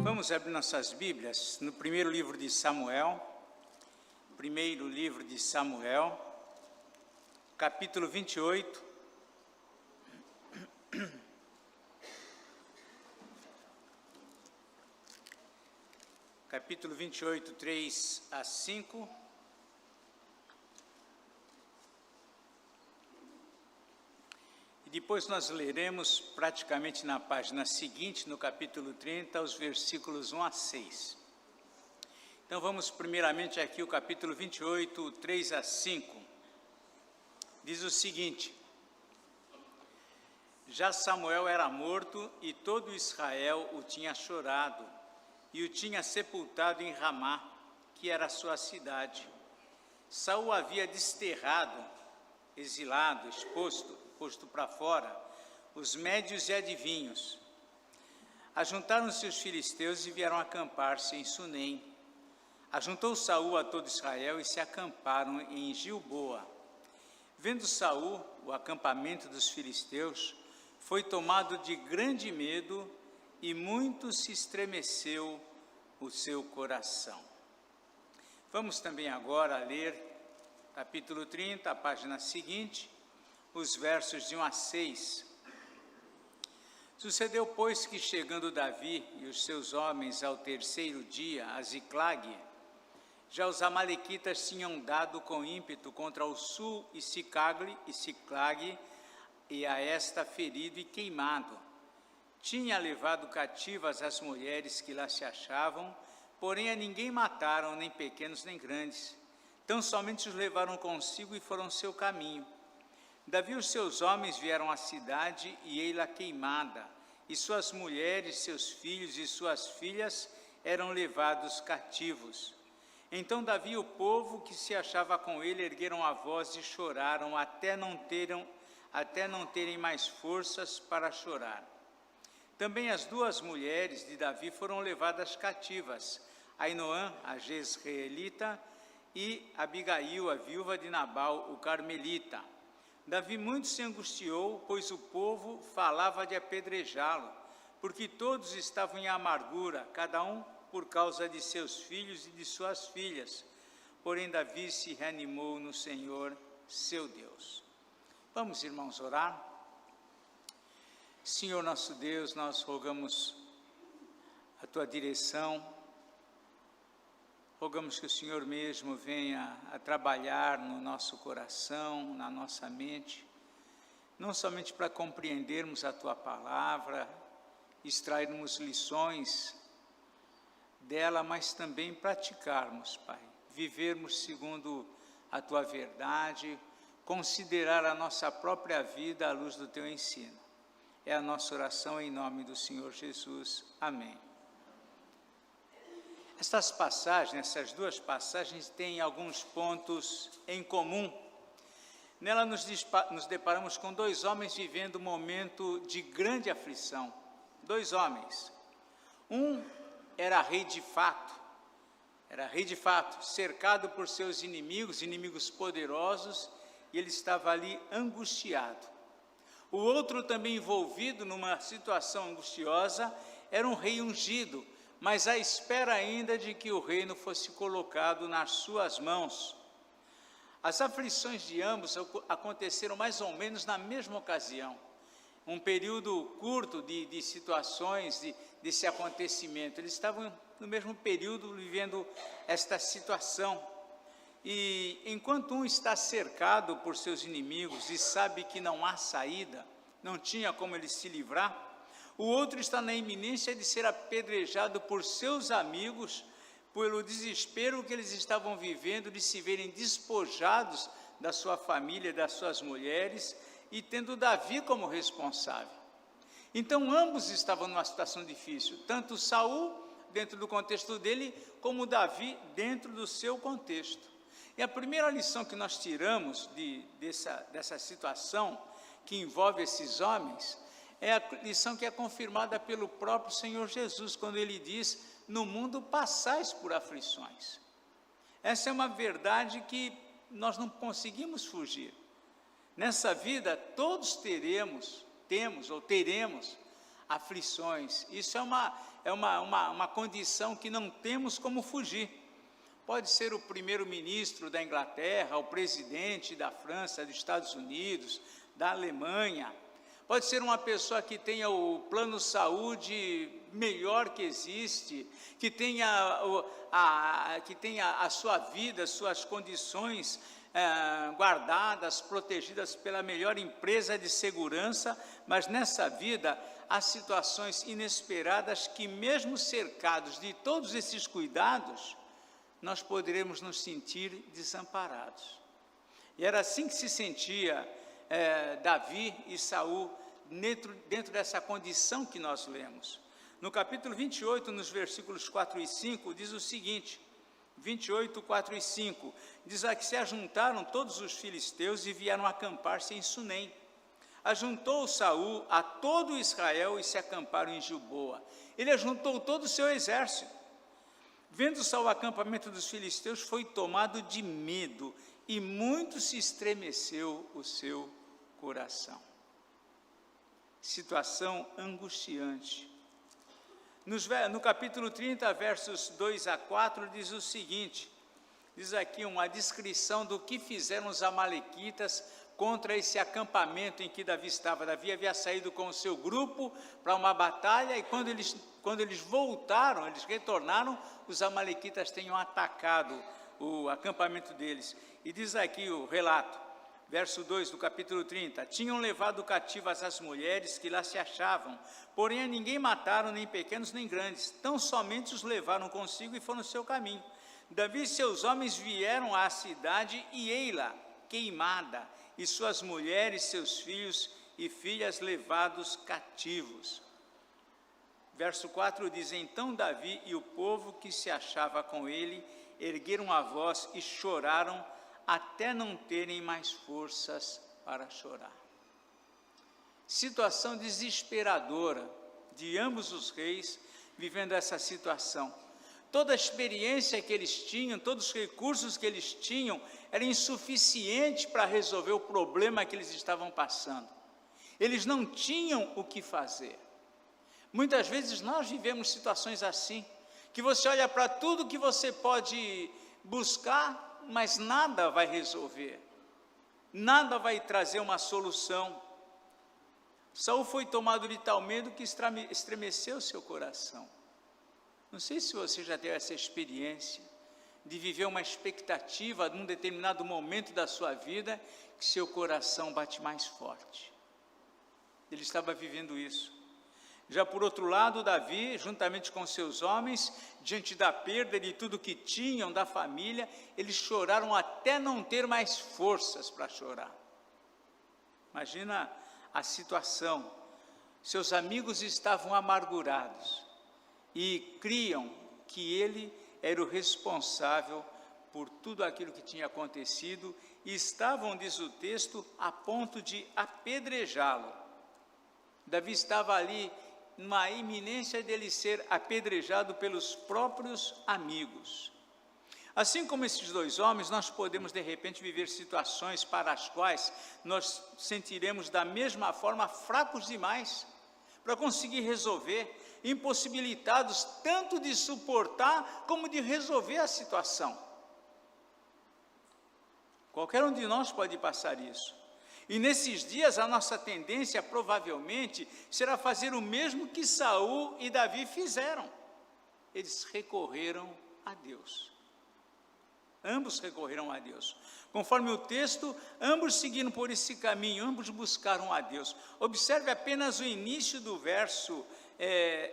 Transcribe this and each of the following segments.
Vamos abrir nossas Bíblias no primeiro livro de Samuel, capítulo 28, capítulo 28, 3 a 5, e depois nós leremos praticamente na página seguinte, no capítulo 30, os versículos 1 a 6. Então vamos primeiramente aqui o capítulo 28, 3 a 5. Diz o seguinte: Já Samuel era morto e todo Israel o tinha chorado e o tinha sepultado em Ramá, que era a sua cidade. Saul havia desterrado, exilado, posto para fora, os médios e adivinhos. Ajuntaram-se os filisteus e vieram acampar-se em Sunem. Ajuntou Saul a todo Israel e se acamparam em Gilboa. Vendo Saul o acampamento dos filisteus, foi tomado de grande medo e muito se estremeceu o seu coração. Vamos também agora ler capítulo 30, a página seguinte, os versos de 1 a 6. Sucedeu, pois, que chegando Davi e os seus homens ao terceiro dia a Ziclague, já os amalequitas tinham dado com ímpeto contra o sul e Siclague, e a esta ferido e queimado. Tinha levado cativas as mulheres que lá se achavam, porém a ninguém mataram, nem pequenos nem grandes. Tão somente os levaram consigo e foram seu caminho. Davi e os seus homens vieram à cidade e ei-la queimada, e suas mulheres, seus filhos e suas filhas eram levados cativos. Então Davi e o povo que se achava com ele ergueram a voz e choraram até não terem mais forças para chorar. Também as duas mulheres de Davi foram levadas cativas, Ainoã, a jezreelita, e Abigail, a viúva de Nabal, o carmelita. Davi muito se angustiou, pois o povo falava de apedrejá-lo, porque todos estavam em amargura, cada um por causa de seus filhos e de suas filhas. Porém, Davi se reanimou no Senhor, seu Deus. Vamos, irmãos, orar? Senhor nosso Deus, nós rogamos a Tua direção, rogamos que o Senhor mesmo venha a trabalhar no nosso coração, na nossa mente, não somente para compreendermos a Tua palavra, extrairmos lições dela, mas também praticarmos, Pai, vivermos segundo a Tua verdade, considerar a nossa própria vida à luz do Teu ensino. É a nossa oração em nome do Senhor Jesus. Amém. Essas duas passagens têm alguns pontos em comum. Nela nos deparamos com dois homens vivendo um momento de grande aflição. Dois homens. Um era rei de fato, cercado por seus inimigos poderosos, e ele estava ali angustiado. O outro, também envolvido numa situação angustiosa, era um rei ungido, mas à espera ainda de que o reino fosse colocado nas suas mãos. As aflições de ambos aconteceram mais ou menos na mesma ocasião, um período curto de situações, desse acontecimento. Eles estavam no mesmo período vivendo esta situação. E enquanto um está cercado por seus inimigos e sabe que não há saída, não tinha como ele se livrar, o outro está na iminência de ser apedrejado por seus amigos, pelo desespero que eles estavam vivendo, de se verem despojados da sua família, das suas mulheres, e tendo Davi como responsável. Então ambos estavam numa situação difícil, tanto Saul, dentro do contexto dele, como Davi, dentro do seu contexto. E a primeira lição que nós tiramos dessa situação, que envolve esses homens, é a lição que é confirmada pelo próprio Senhor Jesus, quando ele diz: no mundo passais por aflições. Essa é uma verdade que nós não conseguimos fugir. Nessa vida, todos teremos aflições. Isso é uma condição que não temos como fugir. Pode ser o primeiro-ministro da Inglaterra, o presidente da França, dos Estados Unidos, da Alemanha. Pode ser uma pessoa que tenha o plano saúde melhor que existe, que tenha a sua vida, suas condições guardadas, protegidas pela melhor empresa de segurança, mas nessa vida há situações inesperadas que, mesmo cercados de todos esses cuidados, nós poderemos nos sentir desamparados. E era assim que se sentia Davi e Saul dentro dessa condição que nós lemos. No capítulo 28, nos versículos 4 e 5, diz o seguinte, 28, 4 e 5, diz que se ajuntaram todos os filisteus e vieram acampar-se em Sunem. Ajuntou Saul a todo Israel e se acamparam em Gilboa. Ele ajuntou todo o seu exército. Vendo Saul o acampamento dos filisteus, foi tomado de medo e muito se estremeceu o seu coração. Situação angustiante. No capítulo 30, versos 2 a 4, diz o seguinte, diz aqui uma descrição do que fizeram os amalequitas contra esse acampamento em que Davi estava. Davi havia saído com o seu grupo para uma batalha e quando eles voltaram, eles retornaram, os amalequitas tinham atacado o acampamento deles. E diz aqui o relato, verso 2 do capítulo 30, tinham levado cativas as mulheres que lá se achavam, porém a ninguém mataram, nem pequenos nem grandes, tão somente os levaram consigo e foram no seu caminho. Davi e seus homens vieram à cidade e ei-la queimada, e suas mulheres, seus filhos e filhas levados cativos. Verso 4 diz, então Davi e o povo que se achava com ele ergueram a voz e choraram até não terem mais forças para chorar. Situação desesperadora de ambos os reis vivendo essa situação. Toda a experiência que eles tinham, todos os recursos que eles tinham, era insuficiente para resolver o problema que eles estavam passando. Eles não tinham o que fazer. Muitas vezes nós vivemos situações assim, que você olha para tudo que você pode buscar, mas nada vai resolver, nada vai trazer uma solução. Saul foi tomado de tal medo que estremeceu seu coração. Não sei se você já teve essa experiência de viver uma expectativa num determinado momento da sua vida que seu coração bate mais forte. Ele estava vivendo isso. Já por outro lado, Davi, juntamente com seus homens, diante da perda de tudo que tinham, da família, eles choraram até não ter mais forças para chorar. Imagina a situação. Seus amigos estavam amargurados e criam que ele era o responsável por tudo aquilo que tinha acontecido e estavam, diz o texto, a ponto de apedrejá-lo. Davi estava ali numa iminência dele ser apedrejado pelos próprios amigos. Assim como esses dois homens, nós podemos de repente viver situações para as quais nós sentiremos da mesma forma fracos demais para conseguir resolver, impossibilitados tanto de suportar como de resolver a situação. Qualquer um de nós pode passar isso. E nesses dias a nossa tendência provavelmente será fazer o mesmo que Saul e Davi fizeram. Eles recorreram a Deus. Ambos recorreram a Deus. Conforme o texto, ambos seguiram por esse caminho, ambos buscaram a Deus. Observe apenas o início do verso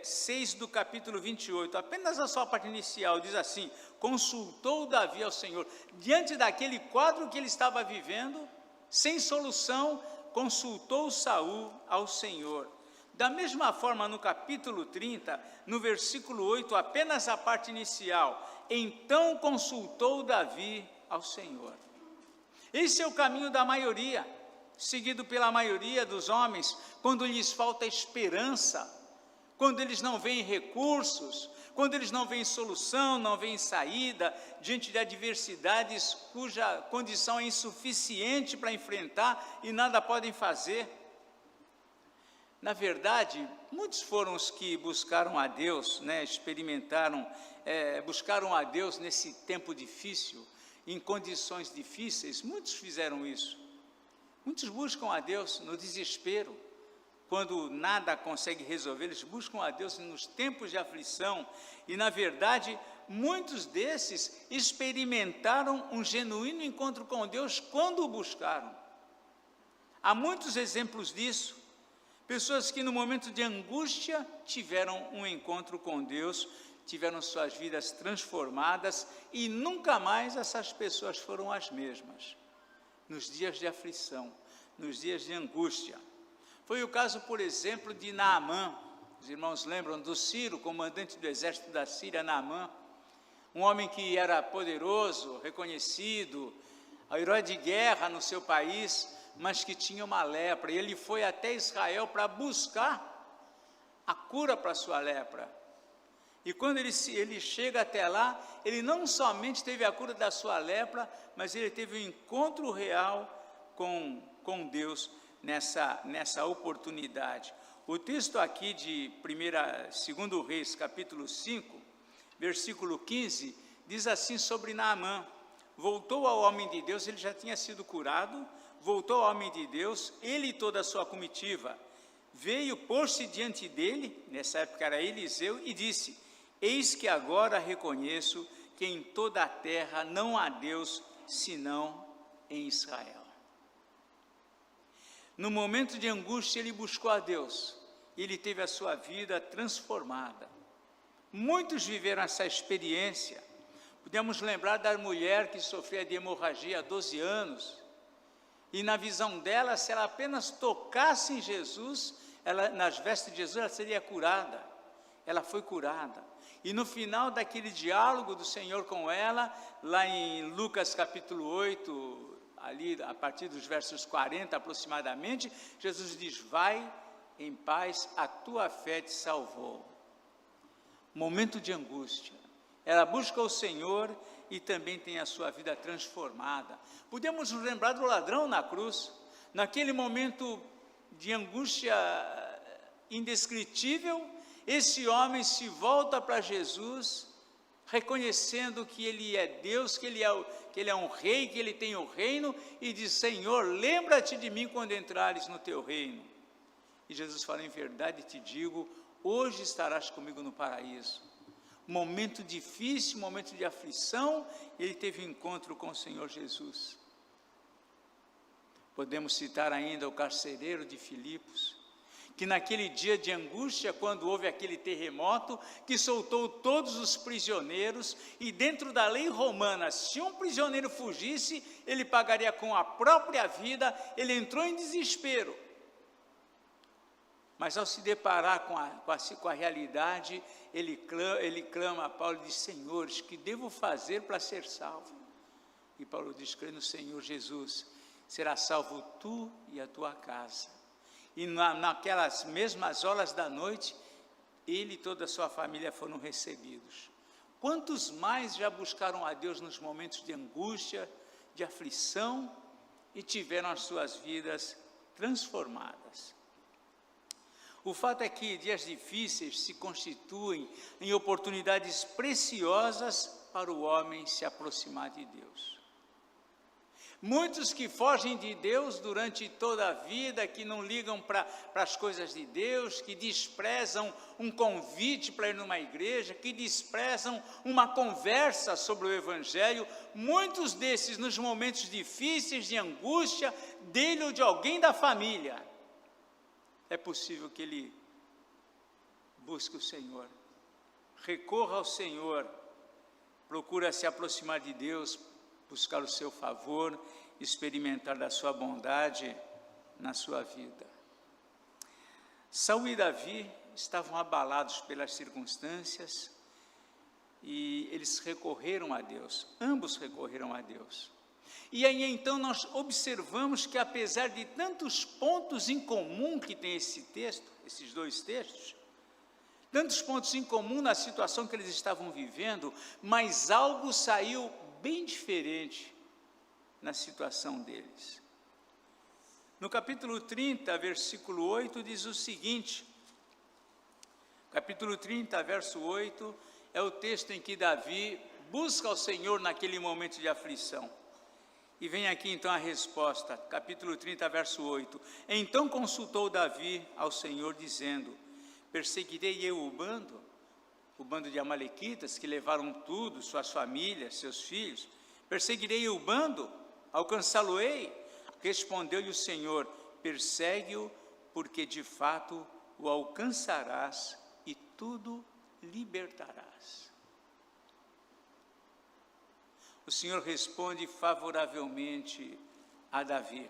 6 do capítulo 28, apenas a sua parte inicial, diz assim, consultou Davi ao Senhor. Diante daquele quadro que ele estava vivendo, sem solução, consultou Saul ao Senhor. Da mesma forma, no capítulo 30, no versículo 8, apenas a parte inicial, então consultou Davi ao Senhor. Esse é o caminho da maioria, seguido pela maioria dos homens, quando lhes falta esperança, quando eles não veem recursos, quando eles não veem solução, não veem saída, diante de adversidades cuja condição é insuficiente para enfrentar e nada podem fazer. Na verdade, muitos foram os que buscaram a Deus, buscaram a Deus nesse tempo difícil, em condições difíceis, muitos fizeram isso. Muitos buscam a Deus no desespero, quando nada consegue resolver, eles buscam a Deus nos tempos de aflição, e na verdade, muitos desses experimentaram um genuíno encontro com Deus quando o buscaram. Há muitos exemplos disso, pessoas que no momento de angústia tiveram um encontro com Deus, tiveram suas vidas transformadas e nunca mais essas pessoas foram as mesmas, nos dias de aflição, nos dias de angústia. Foi o caso, por exemplo, de Naamã. Os irmãos lembram do Ciro, comandante do exército da Síria, Naamã, um homem que era poderoso, reconhecido, herói de guerra no seu país, mas que tinha uma lepra, e ele foi até Israel para buscar a cura para a sua lepra. E quando ele chega até lá, ele não somente teve a cura da sua lepra, mas ele teve um encontro real com Deus nessa oportunidade. O texto aqui de 2 Reis, capítulo 5, versículo 15, diz assim sobre Naamã: voltou ao homem de Deus, ele já tinha sido curado, voltou ao homem de Deus, ele e toda a sua comitiva, veio pôr-se diante dele, nessa época era Eliseu, e disse: eis que agora reconheço que em toda a terra não há Deus senão em Israel. No momento de angústia ele buscou a Deus, ele teve a sua vida transformada. Muitos viveram essa experiência. Podemos lembrar da mulher que sofria de hemorragia há 12 anos, e na visão dela, se ela apenas tocasse em Jesus, nas vestes de Jesus, ela seria curada. Ela foi curada. E no final daquele diálogo do Senhor com ela, lá em Lucas capítulo 8, ali a partir dos versos 40 aproximadamente, Jesus diz: vai em paz, a tua fé te salvou. Momento de angústia, ela busca o Senhor e também tem a sua vida transformada. Podemos nos lembrar do ladrão na cruz, naquele momento de angústia indescritível, esse homem se volta para Jesus, reconhecendo que ele é Deus, que ele é um rei, que ele tem o reino, e diz: Senhor, lembra-te de mim quando entrares no teu reino. E Jesus fala: em verdade te digo, hoje estarás comigo no paraíso. Momento difícil, momento de aflição, ele teve um encontro com o Senhor Jesus. Podemos citar ainda o carcereiro de Filipos, que naquele dia de angústia, quando houve aquele terremoto, que soltou todos os prisioneiros, e dentro da lei romana, se um prisioneiro fugisse, ele pagaria com a própria vida. Ele entrou em desespero, mas ao se deparar com a realidade, ele clama a Paulo e diz: Senhores, que devo fazer para ser salvo? E Paulo diz: crê no Senhor Jesus, será salvo tu e a tua casa. E naquelas mesmas horas da noite, ele e toda a sua família foram recebidos. Quantos mais já buscaram a Deus nos momentos de angústia, de aflição, e tiveram as suas vidas transformadas? O fato é que dias difíceis se constituem em oportunidades preciosas para o homem se aproximar de Deus. Muitos que fogem de Deus durante toda a vida, que não ligam para as coisas de Deus, que desprezam um convite para ir numa igreja, que desprezam uma conversa sobre o Evangelho, muitos desses, nos momentos difíceis de angústia, dele ou de alguém da família, é possível que ele busque o Senhor, recorra ao Senhor, procura se aproximar de Deus, buscar o seu favor, experimentar da sua bondade na sua vida. Saul e Davi estavam abalados pelas circunstâncias e eles recorreram a Deus, ambos recorreram a Deus. E aí então nós observamos que, apesar de tantos pontos em comum que tem esse texto, esses dois textos, tantos pontos em comum na situação que eles estavam vivendo, mas algo saiu bem diferente na situação deles. No capítulo 30, versículo 8, diz o seguinte, capítulo 30, verso 8, é o texto em que Davi busca ao Senhor naquele momento de aflição. E vem aqui então a resposta, capítulo 30, verso 8. Então consultou Davi ao Senhor, dizendo, perseguirei eu o bando de amalequitas que levaram tudo, suas famílias, seus filhos? Perseguirei o bando? Alcançá-lo-ei? Respondeu-lhe o Senhor, persegue-o, porque de fato o alcançarás e tudo libertarás. O Senhor responde favoravelmente a Davi.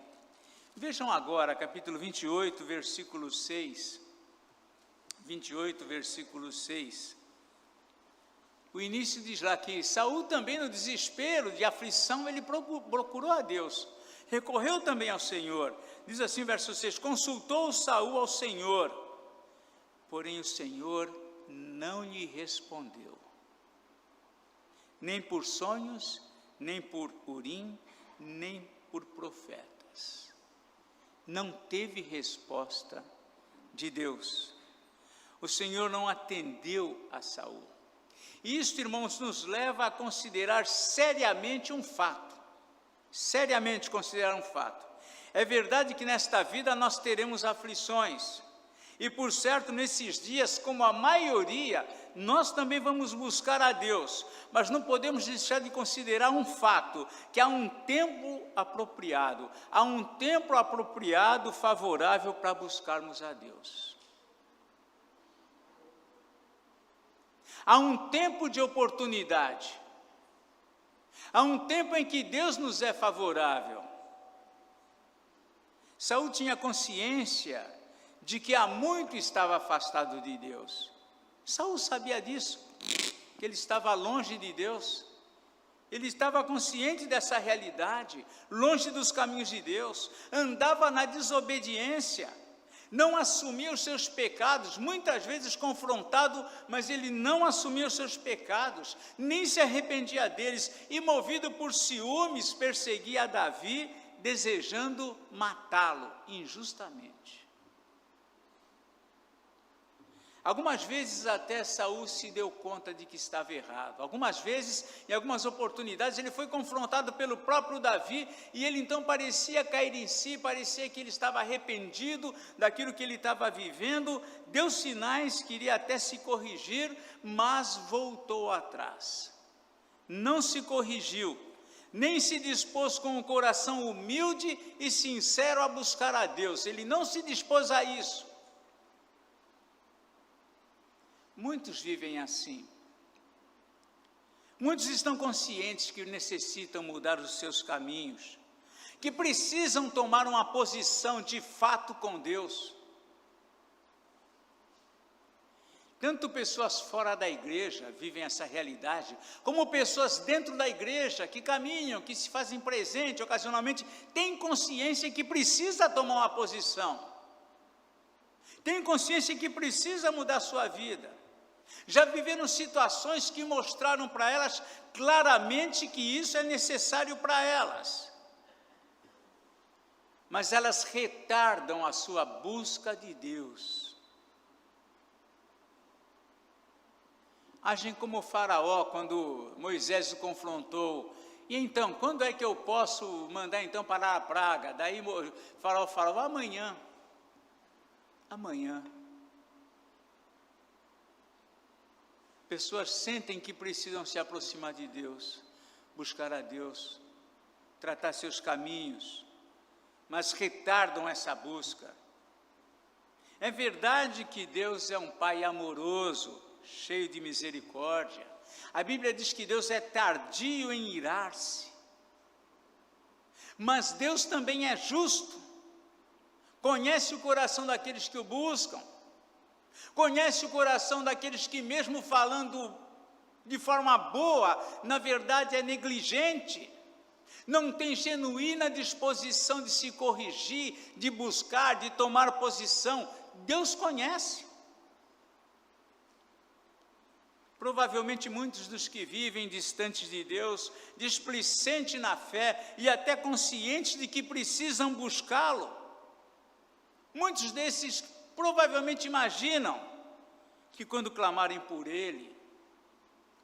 Vejam agora, capítulo 28, versículo 6. 28, versículo 6. O início diz lá que Saul também no desespero, de aflição, ele procurou a Deus. Recorreu também ao Senhor. Diz assim, verso 6, consultou Saul ao Senhor, porém o Senhor não lhe respondeu, nem por sonhos, nem por Urim, nem por profetas. Não teve resposta de Deus. O Senhor não atendeu a Saul. Isto, irmãos, nos leva a considerar seriamente um fato. Seriamente considerar um fato. É verdade que nesta vida nós teremos aflições. E por certo, nesses dias, como a maioria, nós também vamos buscar a Deus. Mas não podemos deixar de considerar um fato, que há um tempo apropriado. Há um tempo apropriado, favorável para buscarmos a Deus. Há um tempo de oportunidade. Há um tempo em que Deus nos é favorável. Saul tinha consciência de que há muito estava afastado de Deus. Saul sabia disso, que ele estava longe de Deus. Ele estava consciente dessa realidade, longe dos caminhos de Deus, andava na desobediência, não assumia os seus pecados, muitas vezes confrontado, mas ele não assumia os seus pecados, nem se arrependia deles, e movido por ciúmes, perseguia Davi, desejando matá-lo injustamente. Algumas vezes até Saul se deu conta de que estava errado. Algumas vezes, em algumas oportunidades, ele foi confrontado pelo próprio Davi e ele então parecia cair em si, parecia que ele estava arrependido daquilo que ele estava vivendo, deu sinais, queria até se corrigir, mas voltou atrás. Não se corrigiu, nem se dispôs com um coração humilde e sincero a buscar a Deus. Ele não se dispôs a isso. Muitos vivem assim. Muitos estão conscientes que necessitam mudar os seus caminhos, que precisam tomar uma posição de fato com Deus. Tanto pessoas fora da igreja vivem essa realidade, como pessoas dentro da igreja que caminham, que se fazem presente ocasionalmente, têm consciência que precisa tomar uma posição. Têm consciência que precisa mudar sua vida. Já viveram situações que mostraram para elas claramente que isso é necessário para elas. Mas elas retardam a sua busca de Deus. Agem como o Faraó, quando Moisés o confrontou. E então, quando é que eu posso mandar então parar a praga? Daí o Faraó falou, amanhã. Amanhã. Pessoas sentem que precisam se aproximar de Deus, buscar a Deus, tratar seus caminhos, mas retardam essa busca. É verdade que Deus é um Pai amoroso, cheio de misericórdia. A Bíblia diz que Deus é tardio em irar-se. Mas Deus também é justo, conhece o coração daqueles que o buscam. Conhece o coração daqueles que mesmo falando de forma boa, na verdade é negligente, não tem genuína disposição de se corrigir, de buscar, de tomar posição. Deus conhece. Provavelmente muitos dos que vivem distantes de Deus, displicentes na fé e até conscientes de que precisam buscá-lo. Muitos desses provavelmente imaginam que quando clamarem por Ele,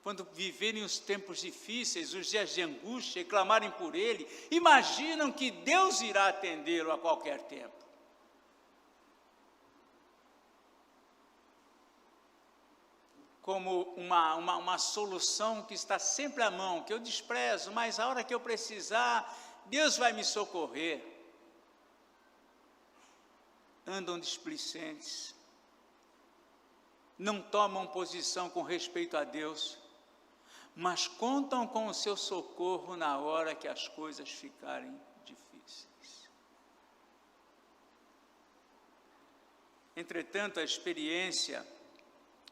quando viverem os tempos difíceis, os dias de angústia e clamarem por Ele, imaginam que Deus irá atendê-lo a qualquer tempo. Como uma solução que está sempre à mão, que eu desprezo, mas a hora que eu precisar, Deus vai me socorrer. Andam displicentes, não tomam posição com respeito a Deus, mas contam com o seu socorro na hora que as coisas ficarem difíceis. Entretanto, a experiência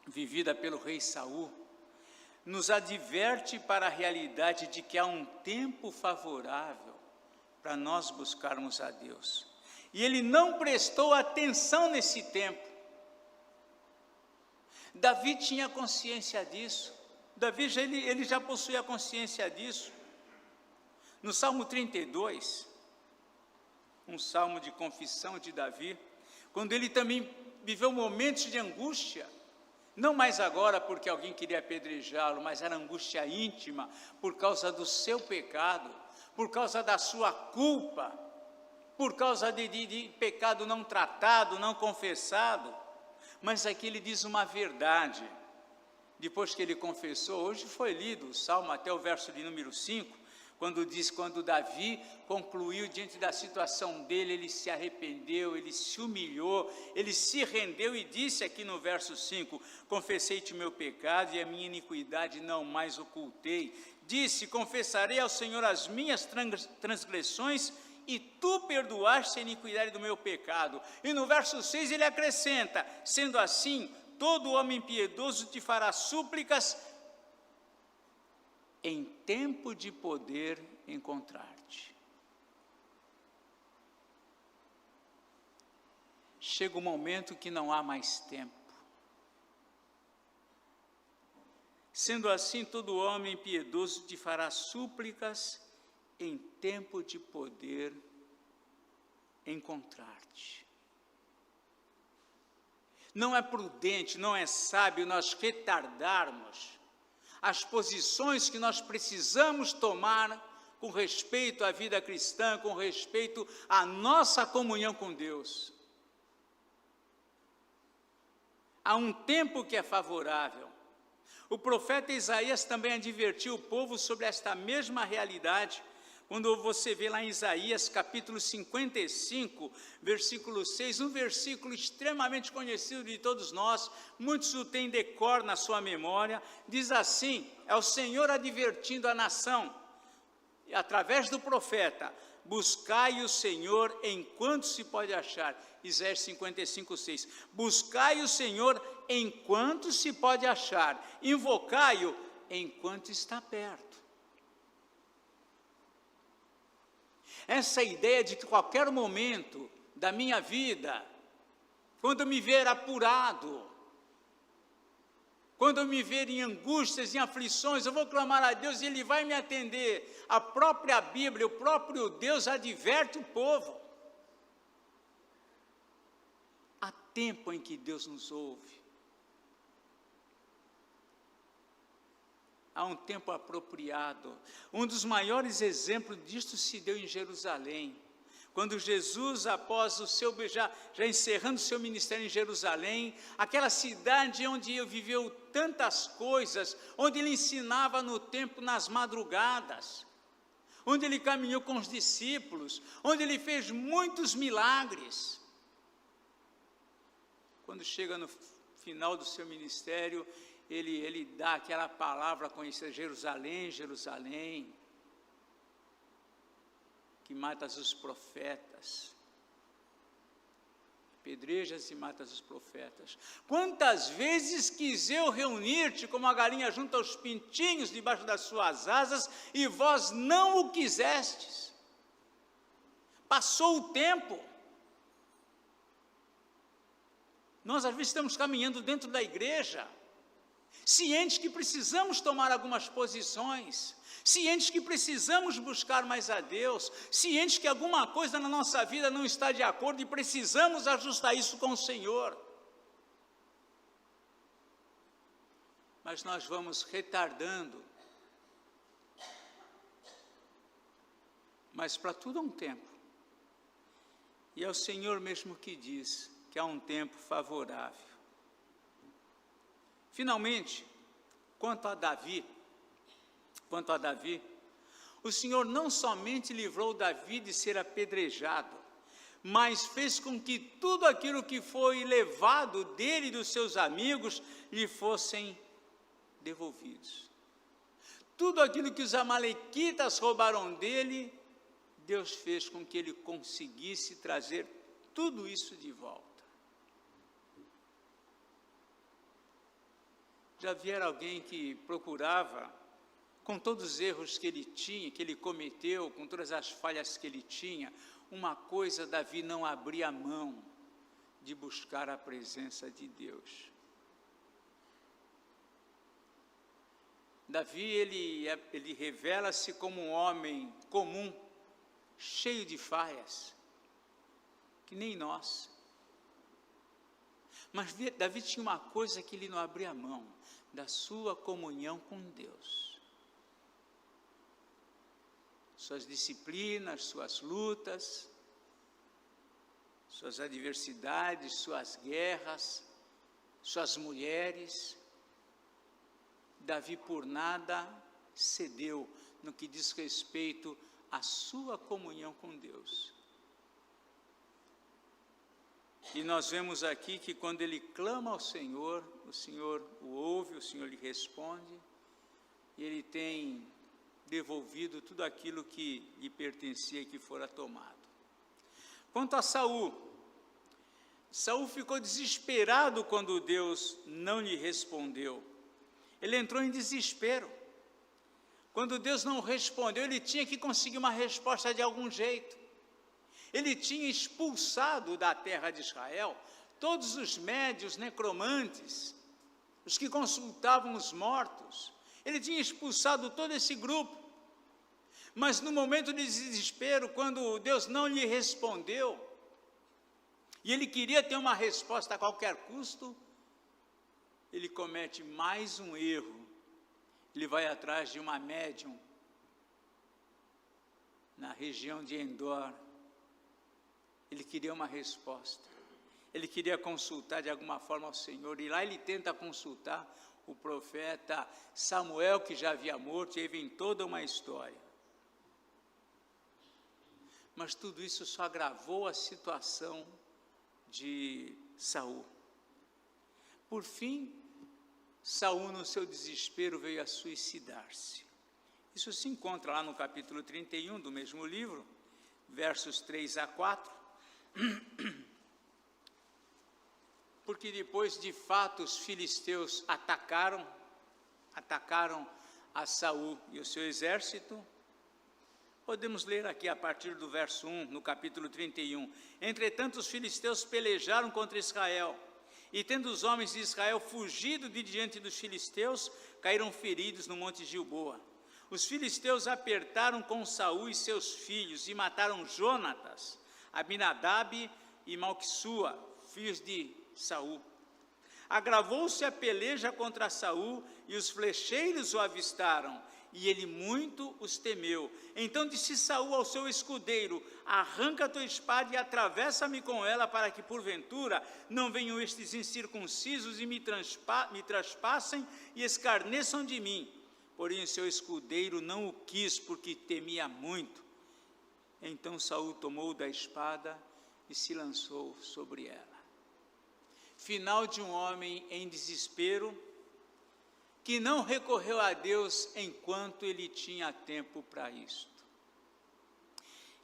vivida pelo rei Saul nos adverte para a realidade de que há um tempo favorável para nós buscarmos a Deus. E ele não prestou atenção nesse tempo. Davi tinha consciência disso. Davi ele já possuía consciência disso. No Salmo 32, um salmo de confissão de Davi, quando ele também viveu momentos de angústia, não mais agora porque alguém queria apedrejá-lo, mas era angústia íntima por causa do seu pecado, por causa da sua culpa, por causa de pecado não tratado, não confessado. Mas aqui ele diz uma verdade. Depois que ele confessou, hoje foi lido o Salmo até o verso de número 5, quando Davi concluiu diante da situação dele, ele se arrependeu, ele se humilhou, ele se rendeu e disse aqui no verso 5, confessei-te o meu pecado e a minha iniquidade não mais ocultei. Disse, confessarei ao Senhor as minhas transgressões e tu perdoaste a iniquidade do meu pecado. E no verso 6 ele acrescenta, sendo assim, todo homem piedoso te fará súplicas em tempo de poder encontrar-te. Chega um momento que não há mais tempo. Sendo assim, todo homem piedoso te fará súplicas em tempo de poder encontrar-te. Não é prudente, não é sábio nós retardarmos as posições que nós precisamos tomar com respeito à vida cristã, com respeito à nossa comunhão com Deus. Há um tempo que é favorável. O profeta Isaías também advertiu o povo sobre esta mesma realidade, quando você vê lá em Isaías, capítulo 55, versículo 6, um versículo extremamente conhecido de todos nós, muitos o têm de cor na sua memória, diz assim, é o Senhor advertindo a nação, através do profeta, buscai o Senhor enquanto se pode achar, Isaías 55, 6, buscai o Senhor enquanto se pode achar, invocai-o enquanto está perto. Essa ideia de que qualquer momento da minha vida, quando eu me ver apurado, quando eu me ver em angústias, em aflições, eu vou clamar a Deus e Ele vai me atender. A própria Bíblia, o próprio Deus adverte o povo. Há tempo em que Deus nos ouve. Há um tempo apropriado. Um dos maiores exemplos disto se deu em Jerusalém. Quando Jesus, após o seu já encerrando o seu ministério em Jerusalém, aquela cidade onde ele viveu tantas coisas, onde ele ensinava no templo nas madrugadas, onde ele caminhou com os discípulos, onde ele fez muitos milagres. Quando chega no final do seu ministério, ele dá aquela palavra conhecida, Jerusalém, Jerusalém, que matas os profetas, apedrejas e matas os profetas. Quantas vezes quis eu reunir-te como a galinha junto aos pintinhos debaixo das suas asas, e vós não o quisestes. Passou o tempo. Nós às vezes estamos caminhando dentro da igreja, cientes que precisamos tomar algumas posições, cientes que precisamos buscar mais a Deus, cientes que alguma coisa na nossa vida não está de acordo e precisamos ajustar isso com o Senhor. Mas nós vamos retardando. Mas para tudo há um tempo. E é o Senhor mesmo que diz que há um tempo favorável. Finalmente, quanto a Davi, o Senhor não somente livrou Davi de ser apedrejado, mas fez com que tudo aquilo que foi levado dele e dos seus amigos lhe fossem devolvidos. Tudo aquilo que os amalequitas roubaram dele, Deus fez com que ele conseguisse trazer tudo isso de volta. Já viera alguém que procurava, com todos os erros que ele tinha, que ele cometeu, com todas as falhas que ele tinha, uma coisa, Davi não abria mão de buscar a presença de Deus. Davi, ele revela-se como um homem comum, cheio de falhas, que nem nós. Mas Davi tinha uma coisa que ele não abria mão, da sua comunhão com Deus. Suas disciplinas, suas lutas, suas adversidades, suas guerras, suas mulheres. Davi por nada cedeu no que diz respeito à sua comunhão com Deus. E nós vemos aqui que quando ele clama ao Senhor, o Senhor o ouve, o Senhor lhe responde, e ele tem devolvido tudo aquilo que lhe pertencia e que fora tomado. Quanto a Saul ficou desesperado quando Deus não lhe respondeu. Ele entrou em desespero. Quando Deus não respondeu, ele tinha que conseguir uma resposta de algum jeito. Ele tinha expulsado da terra de Israel todos os médios necromantes, os que consultavam os mortos. Ele tinha expulsado todo esse grupo. Mas no momento de desespero, quando Deus não lhe respondeu, e ele queria ter uma resposta a qualquer custo, ele comete mais um erro. Ele vai atrás de uma médium na região de Endor. Ele queria uma resposta. Ele queria consultar de alguma forma ao Senhor. E lá ele tenta consultar o profeta Samuel, que já havia morto, e aí vem toda uma história. Mas tudo isso só agravou a situação de Saul. Por fim, Saul, no seu desespero, veio a suicidar-se. Isso se encontra lá no capítulo 31 do mesmo livro, versos 3 a 4. Porque depois, de fato, os filisteus atacaram a Saul e o seu exército. Podemos ler aqui a partir do verso 1, no capítulo 31. Entretanto, os filisteus pelejaram contra Israel, e tendo os homens de Israel fugido de diante dos filisteus, caíram feridos no monte Gilboa. Os filisteus apertaram com Saul e seus filhos, e mataram Jonatas, Abinadab e Malquissua, filhos de Saul. Agravou-se a peleja contra Saul, e os flecheiros o avistaram, e ele muito os temeu. Então disse Saul ao seu escudeiro: arranca a tua espada e atravessa-me com ela, para que porventura não venham estes incircuncisos e me traspassem e escarneçam de mim. Porém o seu escudeiro não o quis, porque temia muito. Então Saul tomou da espada e se lançou sobre ela. Final de um homem em desespero, que não recorreu a Deus enquanto ele tinha tempo para isto.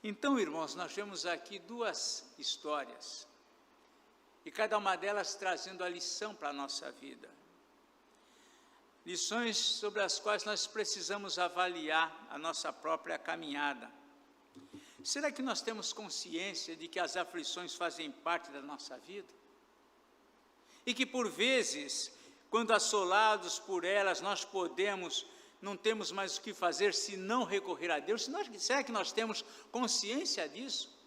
Então, irmãos, nós vemos aqui duas histórias, e cada uma delas trazendo a lição para a nossa vida. Lições sobre as quais nós precisamos avaliar a nossa própria caminhada. Será que nós temos consciência de que as aflições fazem parte da nossa vida? E que por vezes quando assolados por elas, não temos mais o que fazer se não recorrer a Deus? Será que nós temos consciência disso?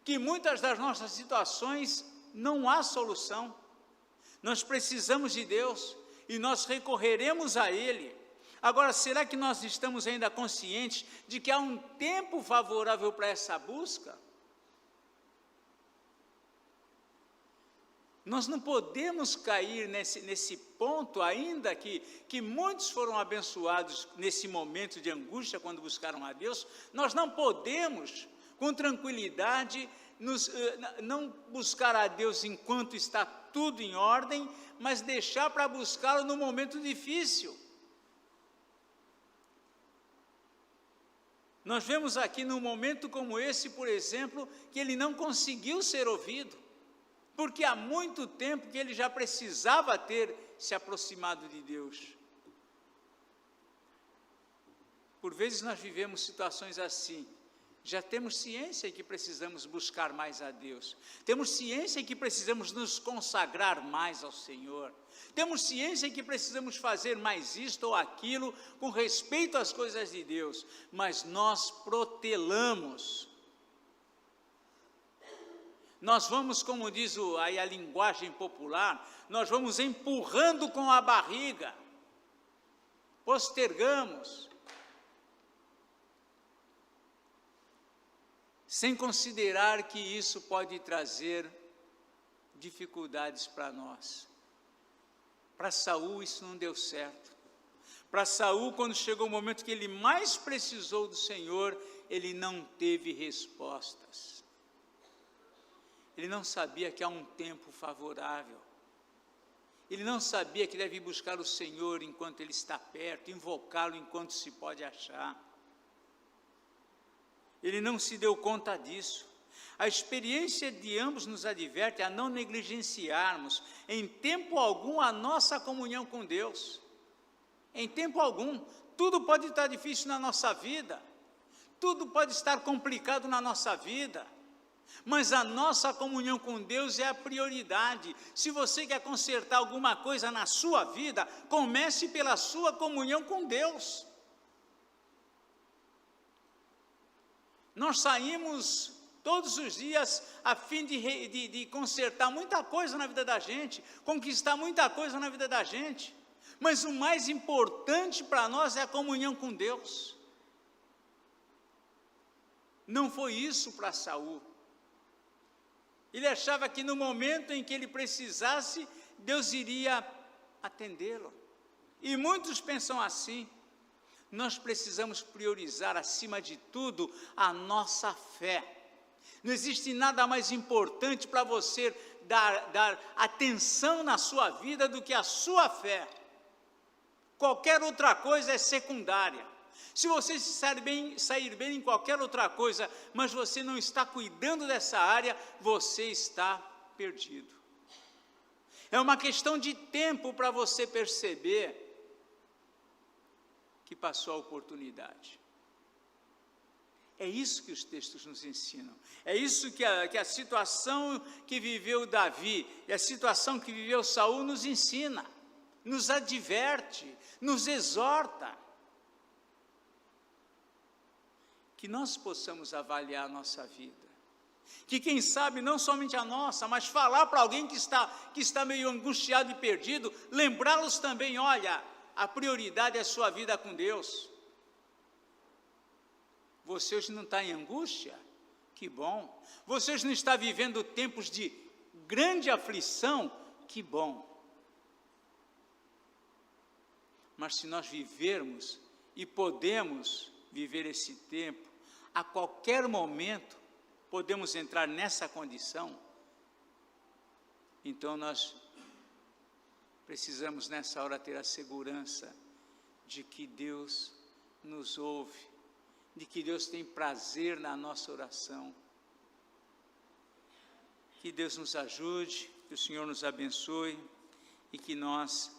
Que muitas das nossas situações não há solução. Nós precisamos de Deus e nós recorreremos a Ele. Agora, será que nós estamos ainda conscientes de que há um tempo favorável para essa busca? Nós não podemos cair nesse ponto, ainda que muitos foram abençoados nesse momento de angústia quando buscaram a Deus. Nós não podemos, com tranquilidade, não buscar a Deus enquanto está tudo em ordem, mas deixar para buscá-lo no momento difícil. Nós vemos aqui num momento como esse, por exemplo, que ele não conseguiu ser ouvido, porque há muito tempo que ele já precisava ter se aproximado de Deus. Por vezes nós vivemos situações assim, já temos ciência que precisamos buscar mais a Deus, temos ciência que precisamos nos consagrar mais ao Senhor, temos ciência que precisamos fazer mais isto ou aquilo com respeito às coisas de Deus, mas nós protelamos. Nós vamos, como diz aí a linguagem popular, nós vamos empurrando com a barriga, postergamos, sem considerar que isso pode trazer dificuldades para nós. Para Saul isso não deu certo. Para Saul, quando chegou o momento que ele mais precisou do Senhor, ele não teve respostas. Ele não sabia que há um tempo favorável. Ele não sabia que deve buscar o Senhor enquanto Ele está perto, invocá-lo enquanto se pode achar. Ele não se deu conta disso. A experiência de ambos nos adverte a não negligenciarmos em tempo algum a nossa comunhão com Deus. Em tempo algum. Tudo pode estar difícil na nossa vida, tudo pode estar complicado na nossa vida, mas a nossa comunhão com Deus é a prioridade. Se você quer consertar alguma coisa na sua vida, comece pela sua comunhão com Deus. Nós saímos todos os dias a fim de consertar muita coisa na vida da gente, conquistar muita coisa na vida da gente, mas o mais importante para nós é a comunhão com Deus. Não foi isso para Saul. Ele achava que no momento em que ele precisasse, Deus iria atendê-lo. E muitos pensam assim. Nós precisamos priorizar, acima de tudo, a nossa fé. Não existe nada mais importante para você dar atenção na sua vida do que a sua fé. Qualquer outra coisa é secundária. Se você sair bem em qualquer outra coisa, mas você não está cuidando dessa área, você está perdido. É uma questão de tempo para você perceber que passou a oportunidade. É isso que os textos nos ensinam. É isso que a situação que viveu Davi e a situação que viveu Saul nos ensina, nos adverte, nos exorta. Que nós possamos avaliar a nossa vida. Que quem sabe, não somente a nossa, mas falar para alguém que está meio angustiado e perdido, lembrá-los também, olha, a prioridade é a sua vida com Deus. Você hoje não está em angústia? Que bom. Você hoje não está vivendo tempos de grande aflição? Que bom. Mas se nós vivermos e podemos viver esse tempo, a qualquer momento podemos entrar nessa condição, então nós precisamos nessa hora ter a segurança de que Deus nos ouve, de que Deus tem prazer na nossa oração. Que Deus nos ajude, que o Senhor nos abençoe e que nós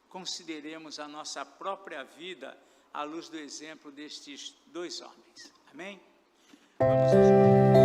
consideremos a nossa própria vida à luz do exemplo destes dois homens. Amém? Vamos